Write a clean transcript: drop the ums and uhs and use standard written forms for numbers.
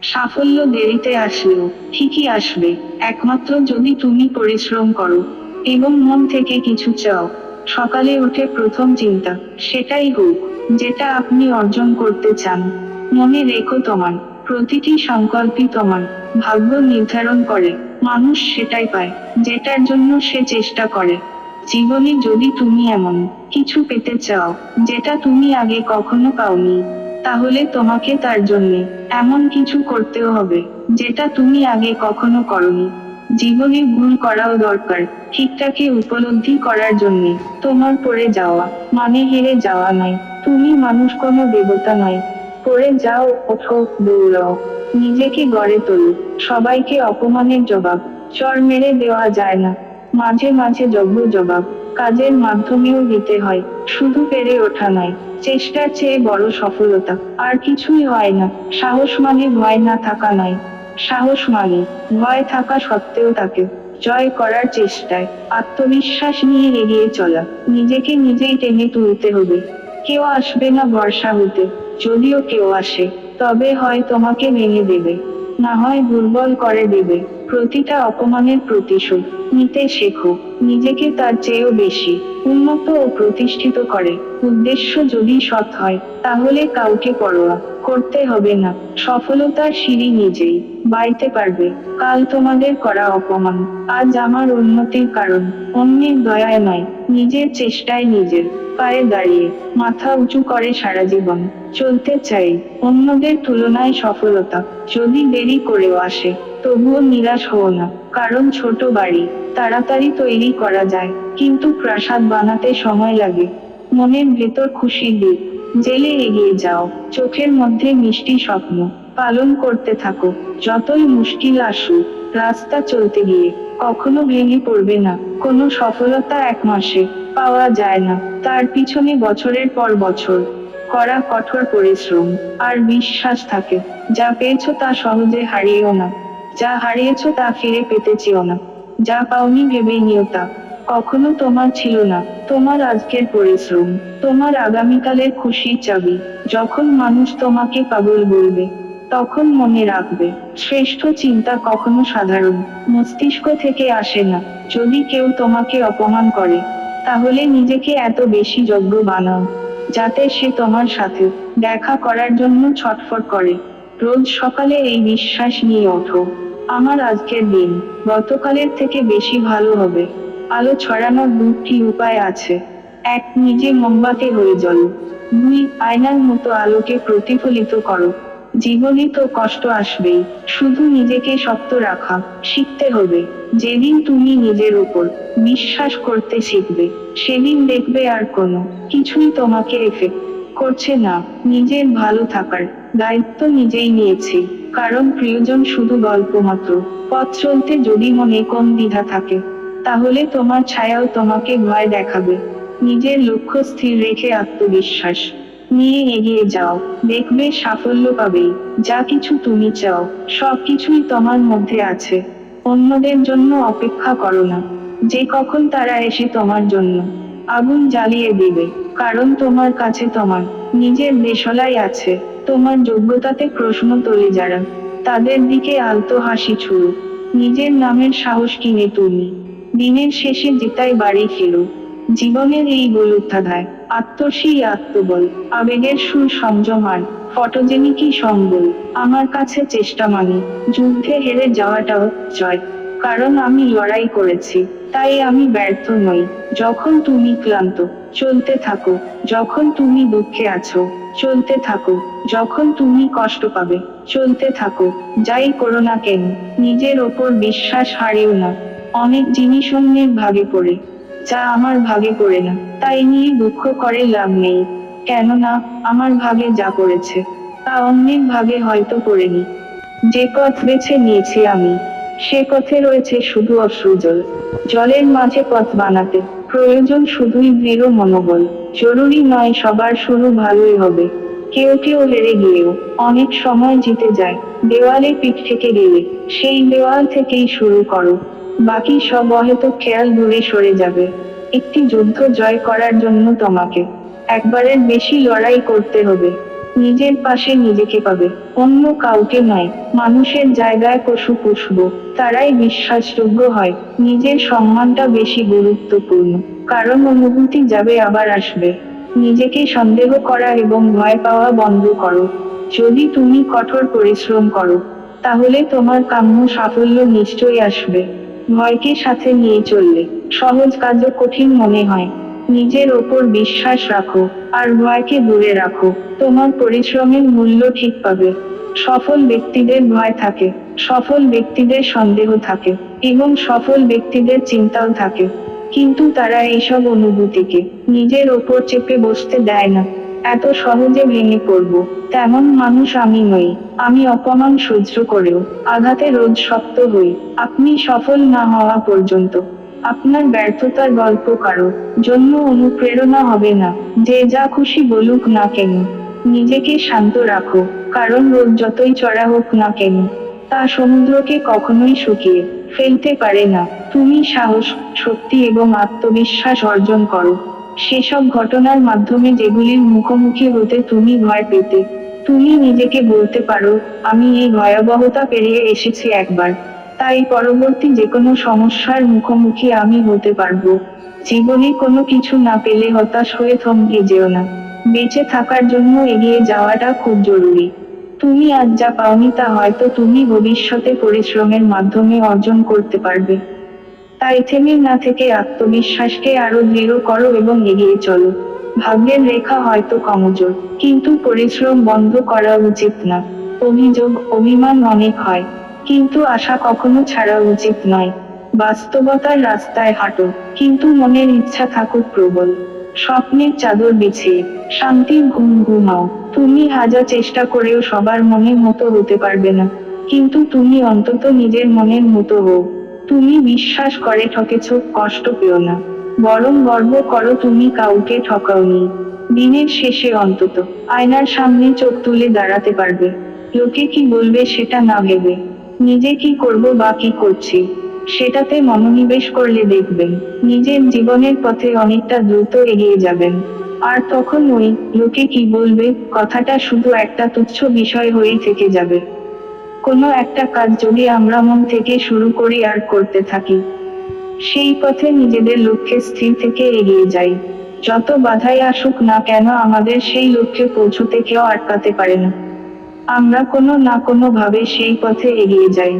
সাফল্য দেরিতে আসলেও ঠিকই আসবে, একমাত্র যদি তুমি পরিশ্রম করো এবং মন থেকে কিছু চাও। সকালে উঠে প্রথম চিন্তা সেটাই হোক যেটা আপনি অর্জন করতে চান। মনে রেখো, তোমার প্রতিটি সংকল্পই তোমার ভাগ্য নির্ধারণ করে। মানুষ সেটাই পায় যেটার জন্য সে চেষ্টা করে। জীবনে যদি তুমি এমন কিছু পেতে চাও যেটা তুমি আগে কখনো পাওনি, তাহলে তোমাকে তার জন্যে এমন কিছু করতেও হবে যেটা তুমি আগে কখনো করনি। জীবনে ভুল করাও দরকার ঠিকঠাকই উপলব্ধি করার জন্যে। তোমার পড়ে যাওয়া মানে হেরে যাওয়া নয়। তুমি মানুষ, কোনো দেবতা নয়। পড়ে যাও, ওঠো, দৌড়াও, নিজেকে গড়ে তোলো। সবাইকে অপমানের জবাব চর মেরে দেওয়া যায় না, মাঝে মাঝে যোগ্য জবাব কাজের মাধ্যমেও দিতে হয়। শুধু পেরে ওঠা নয়, চেষ্টার চেয়ে বড় সফলতা আর কিছুই হয় না। সাহস মানে ভয় না থাকা নয়, সাহস মানে ভয় থাকা সত্ত্বেও তাকে জয় করার চেষ্টায় আত্মবিশ্বাস নিয়ে এগিয়ে চলা। নিজেকে নিজেই টেনে তুলতে হবে। কেউ আসবে না ভরসা হতে, যদিও কেউ আসে তবে হয় তোমাকে ভেঙে দেবে, না হয় দুর্বল করে দেবে। প্রতিটা অপমানের প্রতিশোধ নিতে শেখো, নিজেকে তার চেয়েও বেশি উন্নত ও প্রতিষ্ঠিত করে। উদ্দেশ্য যদি সৎ হয় তাহলে কাউকে পরোয়া করতে হবে না। সফলতার সিঁড়ি নিজেই বাইতে পারবে। কাল তোমাদের করা অপমান আজ আমার উন্নতির কারণ। অন্যের দয়ায় নয়, নিজের চেষ্টায় নিজের পায়ে দাঁড়িয়ে মাথা উঁচু করে সারা জীবন চলতে চাই। অন্যদের তুলনায় সফলতা যদি দেরি করেও আসে, তবুও নিরাশ হও না। কারণ ছোট বাড়ি তাড়াতাড়ি তৈরি করা যায়, কিন্তু প্রাসাদ বানাতে সময় লাগে। মনের ভেতর খুশির দিক জেলে এগিয়ে যাও, চোখের মধ্যে মিষ্টি স্বপ্ন পালন করতে থাকো। যতই মুশকিল আসুক, রাস্তা চলতে গিয়ে কখনো ভেঙে পড়বে না। কোনো সফলতা এক মাসে পাওয়া যায় না, তার পিছনে বছরের পর বছর করা কঠোর পরিশ্রম আর বিশ্বাস থাকে। যা পেয়েছো তা সহজে হারিয়েও না, যা হারিয়েছো তা ফিরে পেতে চেও না। যা পাওনি ভেবেই নিও তা কখনো তোমার ছিল না। তোমার আজকের পরিশ্রম তোমার আগামীকালের খুশির চাবি। যখন মানুষ তোমাকে পাগল বলবে, তখন মনে রাখবে শ্রেষ্ঠ চিন্তা কখনো সাধারণ মস্তিষ্ক থেকে আসে না। যদি কেউ তোমাকে অপমান করে, তাহলে নিজেকে এত বেশি যোগ্য বানাও যাতে সে তোমার সাথে দেখা করার জন্য ছটফট করে। রোজ সকালে এই বিশ্বাস নিয়ে ওঠো, আমার আজকের দিন গতকালের থেকে বেশি ভালো হবে। আলো ছড়ানোর দুটি উপায় আছে। এক, নিজে মোমবাতি হয়ে জ্বলো। দুই, আয়নার মতো আলোকে প্রতিফলিত করো। জীবনে তো কষ্ট আসবেই, শুধু নিজেকে শক্ত রাখা শিখতে হবে। যেদিন তুমি নিজের উপর বিশ্বাস করতে শিখবে, সেদিন দেখবে আর কোনো কিছুই তোমাকে এফেক্ট করছে না। নিজের ভালো থাকার দায়িত্ব নিজেই নিয়েছি, কারণ প্রিয়জন শুধু গল্প মাত্র। পথ চলতে যদি মনে কোন দ্বিধা থাকে, তাহলে তোমার ছায়াও তোমাকে ভয় দেখাবে। নিজের লক্ষ্য স্থির রেখে আত্মবিশ্বাস নিয়ে এগিয়ে যাও, দেখবে সাফল্য পাবেই। যা কিছু তুমি চাও, সবকিছুই তোমার মধ্যে আছে। অন্যদের জন্য অপেক্ষা করো না, যে কখন তারা এসে তোমার জন্য আগুন জ্বালিয়ে দিবে। কারণ তোমার কাছে তোমার নিজের দেশলাই আছে। তোমার যোগ্যতাতে প্রশ্ন তোলে যারা, তাদের দিকে আলতো হাসি ছুড়ো। নিজের নামের সাহস কিনে তুমি দিনের শেষে জেতাই বাড়ি ফেরো। জীবনের এই গোলুত্থাধায় আত্মশী আত্মবল, আবেগের সুর সংযম আর ফটোজেনিকই সম্বল। আমার কাছে চেষ্টা মানে যুদ্ধে হেরে যাওয়াটাও জয়। কারণ আমি লড়াই করেছি, তাই আমি ব্যর্থ নই। যখন তুমি ক্লান্ত, চলতে থাকো। যখন তুমি দুঃখে আছো, চলতে থাকো। যখন তুমি কষ্ট পাবে, চলতে থাকো। যাই করো না কেন, নিজের ওপর বিশ্বাস হারিও না। অনেক জিনিস অন্যের ভাগে পড়ে, যা আমার ভাগে পড়ে না, তাই নিয়ে দুঃখ করে লাভ নেই। কেননা আমার ভাগে যা পড়েছে, তা অন্যের ভাগে হয়তো পড়েনি। যে পথ বেছে নিয়েছি আমি, সে পথে রয়েছে শুধু অশ্রুজল। জলের মাঝে পথ বানাতে প্রয়োজন শুধুই দৃঢ় মনোবল। জরুরি নয় সবার শুরু ভালোই হবে, কেউ কেউ হেরে গিয়েও অনেক সময় জিতে যায়। দেওয়ালে পিঠ থেকে গেলে সেই দেওয়াল থেকেই শুরু করো, বাকি সব অহেতুক খেয়াল দূরে সরে যাবে। একটি যুদ্ধ জয় করার জন্য তোমাকে একবারের বেশি লড়াই করতে হবে। নিজের পাশে নিজেকে পাবে, অন্য কাউকে নয়। মানুষের জায়গায় পশু পুষবো, তারাই বিশ্বাসযোগ্য হয়। নিজের সম্মানটা বেশি গুরুত্বপূর্ণ, কারণ অনুভূতি যাবে আবার আসবে। নিজেকে সন্দেহ করা এবং ভয় পাওয়া বন্ধ করো। যদি তুমি কঠোর পরিশ্রম করো, তাহলে তোমার কাম্য সাফল্য নিশ্চয়ই আসবে। ভয়কে সাথে নিয়ে চললে সহজ কাজও কঠিন মনে হয়। নিজের ওপর বিশ্বাস রাখো, আর ভয়কে দূরে রাখো। তোমার পরিশ্রমের মূল্য ঠিক পাবে। সফল ব্যক্তিদের ভয় থাকে, সফল ব্যক্তিদের সন্দেহ থাকে, এবং সফল ব্যক্তিদের চিন্তাও থাকে। কিন্তু তারা এইসব অনুভূতিকে নিজের ওপর চেপে বসতে দেয় না। এত সহজে ভেঙে পড়বো তেমন মানুষ আমি নই। আমি অপমান সহ্য করেও আঘাতে রোজ শক্ত হই। আপনি সফল না হওয়া পর্যন্ত আপনার ব্যর্থতার গল্প কারো জন্য অনুপ্রেরণা হবে না। যে যা খুশি বলুক না কেন, নিজেকে শান্ত রাখো, কারণ রোদ যতই চড়া হোক না কেন, তা সমুদ্রকে কখনোই শুকিয়ে ফেলতে পারে না। তুমি সাহস, শক্তি এবং আত্মবিশ্বাস অর্জন করো সেসব ঘটনার মাধ্যমে যেগুলির মুখোমুখি হতে তুমি ভয় পেতে। তুমি নিজেকে বলতে পারো, আমি এই ভয়াবহতা পেরিয়ে এসেছি একবার, তাই পরবর্তী যেকোনো সমস্যার মুখোমুখি আমি হতে পারবো। জীবনে কোনো কিছু না পেলে হতাশ হয়ে থমকে যেও না। বেঁচে থাকার জন্য এগিয়ে যাওয়াটা খুব জরুরি। তুমি আজ যা পাওনি তা হয়তো তুমি ভবিষ্যতে পরিশ্রমের মাধ্যমে অর্জন করতে পারবে। তাই থেমে না থেকে আত্মবিশ্বাসকে আরো দৃঢ় করো এবং এগিয়ে চলো। ভাগ্যের রেখা হয়তো কমজোর, কিন্তু পরিশ্রম বন্ধ করা উচিত না। অভিযোগ, অভিমান অনেক হয়, কিন্তু আশা কখনো ছাড়া উচিত নয়। বাস্তবতার রাস্তায় হাঁটো, কিন্তু মনের ইচ্ছা থাকুক প্রবল। স্বপ্নের চাদর বিছিয়ে শান্তির ঘুম ঘুমাও। তুমি হাজার চেষ্টা করেও সবার মনের মতো হতে পারবে না, কিন্তু তুমি অন্তত নিজের মনের মতো হও। তুমি বিশ্বাস করে ঠকেছ, কষ্ট পেও না, বরং গর্ব করো তুমি কাউকে ঠকাওনি। দিনের শেষে অন্তত আয়নার সামনে চোখ তুলে দাঁড়াতে পারবে। লোকে কি বলবে সেটা না ভেবে, নিজে কি করব বা কি করছি সেটাতে মনোনিবেশ করলে দেখবেন নিজের জীবনের পথে অনেকটা দ্রুত এগিয়ে যাবেন। আর তখন ওই লোকে কি বলবে কথাটা শুধু একটা তুচ্ছ বিষয় হয়েই থেকে যাবে। কোনো একটা কাজ যদি আমরা মন থেকে শুরু করি আর করতে থাকি, সেই পথে নিজেদের লক্ষ্যে স্থির থেকে এগিয়ে যাই, যত বাধাই আসুক না কেন আমাদের সেই লক্ষ্যে পৌঁছতে কেউ আটকাতে পারে না। আমরা কোনো না কোনো ভাবে সেই পথে এগিয়ে যাই।